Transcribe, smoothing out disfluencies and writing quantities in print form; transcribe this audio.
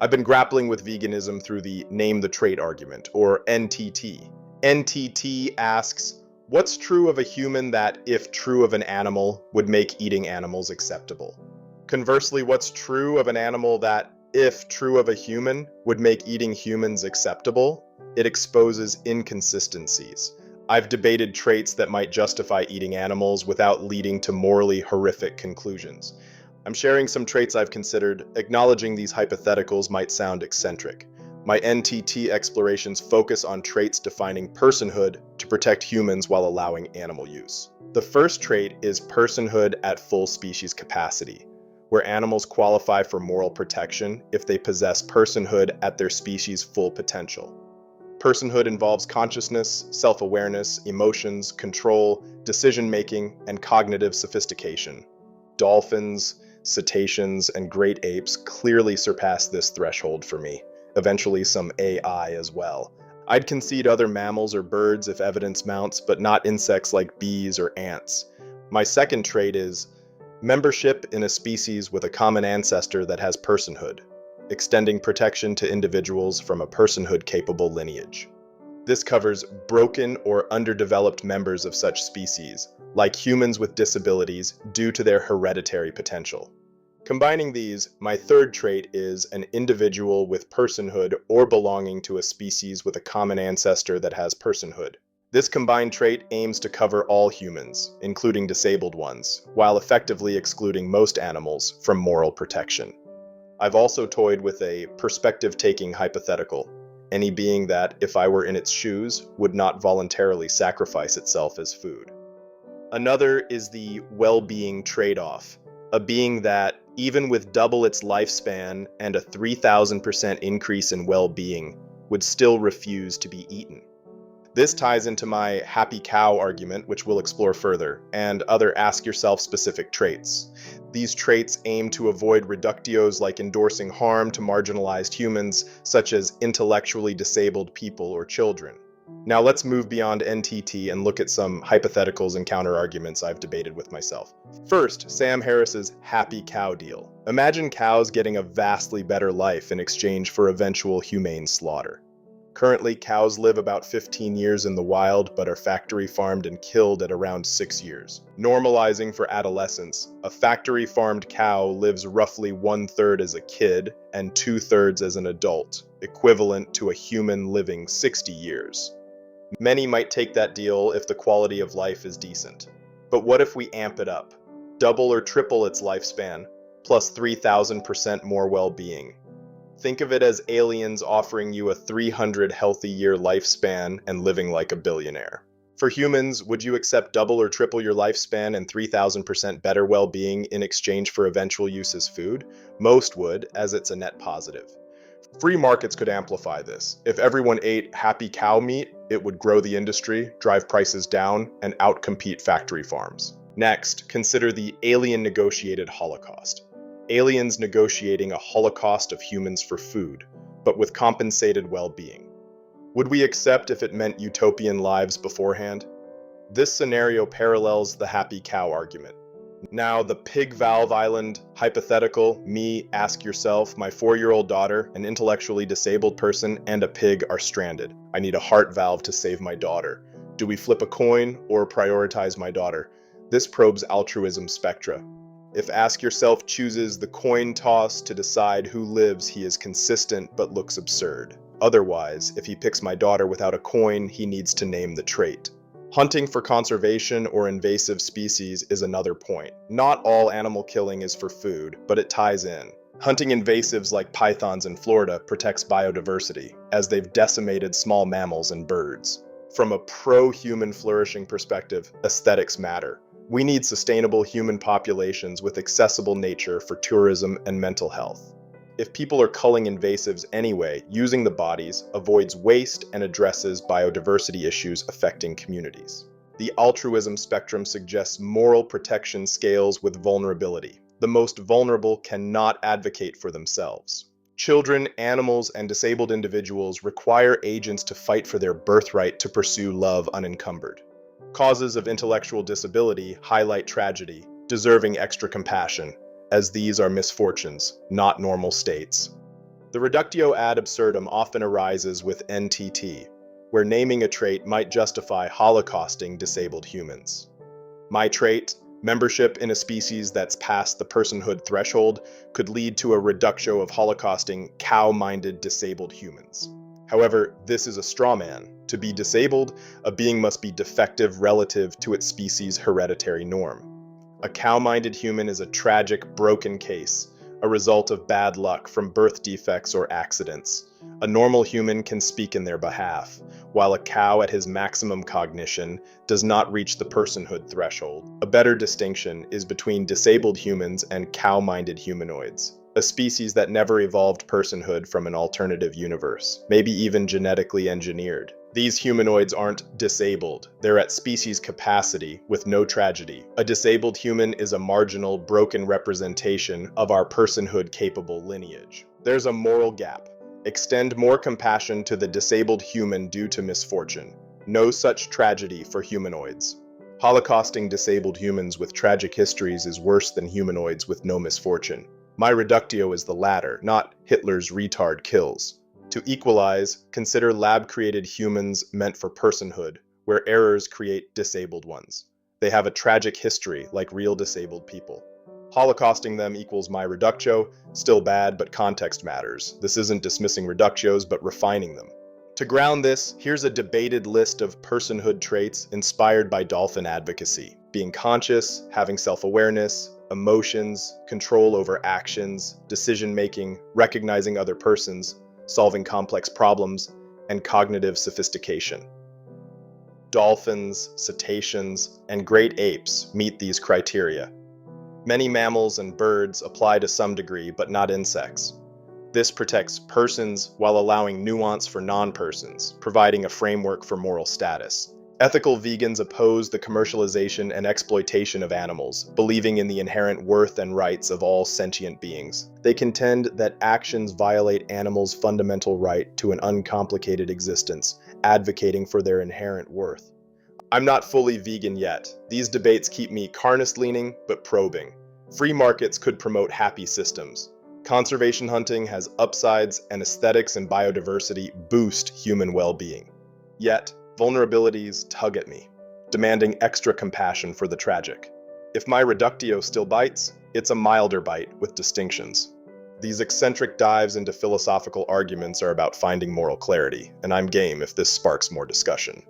I've been grappling with veganism through the name the trait argument, or NTT. NTT asks, what's true of a human that, if true of an animal, would make eating animals acceptable? Conversely, what's true of an animal that, if true of a human, would make eating humans acceptable? It exposes inconsistencies. I've debated traits that might justify eating animals without leading to morally horrific conclusions. I'm sharing some traits I've considered. Acknowledging these hypotheticals might sound eccentric. My NTT explorations focus on traits defining personhood to protect humans while allowing animal use. The first trait is personhood at full species capacity, where animals qualify for moral protection if they possess personhood at their species' full potential. Personhood involves consciousness, self-awareness, emotions, control, decision-making, and cognitive sophistication. Dolphins, cetaceans, and great apes clearly surpass this threshold for me. Eventually some AI as well. I'd concede other mammals or birds if evidence mounts, but not insects like bees or ants. My second trait is membership in a species with a common ancestor that has personhood, extending protection to individuals from a personhood-capable lineage. This covers broken or underdeveloped members of such species, like humans with disabilities due to their hereditary potential. Combining these, my third trait is an individual with personhood or belonging to a species with a common ancestor that has personhood. This combined trait aims to cover all humans, including disabled ones, while effectively excluding most animals from moral protection. I've also toyed with a perspective-taking hypothetical, any being that, if I were in its shoes, would not voluntarily sacrifice itself as food. Another is the well-being trade-off, a being that, even with double its lifespan and a 3,000% increase in well-being, would still refuse to be eaten. This ties into my happy cow argument, which we'll explore further, and other Ask Yourself specific traits. These traits aim to avoid reductios like endorsing harm to marginalized humans, such as intellectually disabled people or children. Now let's move beyond NTT and look at some hypotheticals and counter-arguments I've debated with myself. First, Sam Harris's happy cow deal. Imagine cows getting a vastly better life in exchange for eventual humane slaughter. Currently, cows live about 15 years in the wild, but are factory farmed and killed at around 6 years. Normalizing for adolescence, a factory farmed cow lives roughly 1/3 as a kid and 2/3 as an adult, equivalent to a human living 60 years. Many might take that deal if the quality of life is decent. But what if we amp it up? Double or triple its lifespan, plus 3,000% more well-being. Think of it as aliens offering you a 300 healthy year lifespan and living like a billionaire. For humans, would you accept double or triple your lifespan and 3,000% better well-being in exchange for eventual use as food? Most would, as it's a net positive. Free markets could amplify this. If everyone ate happy cow meat, it would grow the industry, drive prices down, and outcompete factory farms. Next, consider the alien negotiated holocaust. Aliens negotiating a holocaust of humans for food, but with compensated well-being. Would we accept if it meant utopian lives beforehand? This scenario parallels the happy cow argument. Now, the pig valve island hypothetical, me, ask yourself, my 4-year-old daughter, an intellectually disabled person, and a pig are stranded. I need a heart valve to save my daughter. Do we flip a coin or prioritize my daughter? This probes altruism spectra. If Ask Yourself chooses the coin toss to decide who lives, he is consistent but looks absurd. Otherwise, if he picks my daughter without a coin, he needs to name the trait. Hunting for conservation or invasive species is another point. Not all animal killing is for food, but it ties in. Hunting invasives like pythons in Florida protects biodiversity, as they've decimated small mammals and birds. From a pro-human flourishing perspective, aesthetics matter. We need sustainable human populations with accessible nature for tourism and mental health. If people are culling invasives anyway, using the bodies avoids waste and addresses biodiversity issues affecting communities. The altruism spectrum suggests moral protection scales with vulnerability. The most vulnerable cannot advocate for themselves. Children, animals, and disabled individuals require agents to fight for their birthright to pursue love unencumbered. Causes of intellectual disability highlight tragedy, deserving extra compassion, as these are misfortunes, not normal states. The reductio ad absurdum often arises with NTT, where naming a trait might justify holocausting disabled humans. My trait, membership in a species that's past the personhood threshold, could lead to a reductio of holocausting cow-minded disabled humans. However, this is a straw man. To be disabled, a being must be defective relative to its species' hereditary norm. A cow-minded human is a tragic, broken case, a result of bad luck from birth defects or accidents. A normal human can speak in their behalf, while a cow at his maximum cognition does not reach the personhood threshold. A better distinction is between disabled humans and cow-minded humanoids, a species that never evolved personhood from an alternative universe, maybe even genetically engineered. These humanoids aren't disabled, they're at species capacity with no tragedy. A disabled human is a marginal, broken representation of our personhood-capable lineage. There's a moral gap. Extend more compassion to the disabled human due to misfortune. No such tragedy for humanoids. Holocausting disabled humans with tragic histories is worse than humanoids with no misfortune. My reductio is the latter, not Hitler's retard kills. To equalize, consider lab-created humans meant for personhood, where errors create disabled ones. They have a tragic history, like real disabled people. Holocausting them equals my reductio, still bad, but context matters. This isn't dismissing reductios, but refining them. To ground this, here's a debated list of personhood traits inspired by dolphin advocacy. Being conscious, having self-awareness, emotions, control over actions, decision-making, recognizing other persons, solving complex problems, and cognitive sophistication. Dolphins, cetaceans, and great apes meet these criteria. Many mammals and birds apply to some degree, but not insects. This protects persons while allowing nuance for non-persons, providing a framework for moral status. Ethical vegans oppose the commercialization and exploitation of animals, believing in the inherent worth and rights of all sentient beings. They contend that actions violate animals' fundamental right to an uncomplicated existence, advocating for their inherent worth. I'm not fully vegan yet. These debates keep me carnist-leaning, but probing. Free markets could promote happy systems. Conservation hunting has upsides, and aesthetics and biodiversity boost human well-being. Yet, vulnerabilities tug at me, demanding extra compassion for the tragic. If my reductio still bites, it's a milder bite with distinctions. These eccentric dives into philosophical arguments are about finding moral clarity, and I'm game if this sparks more discussion.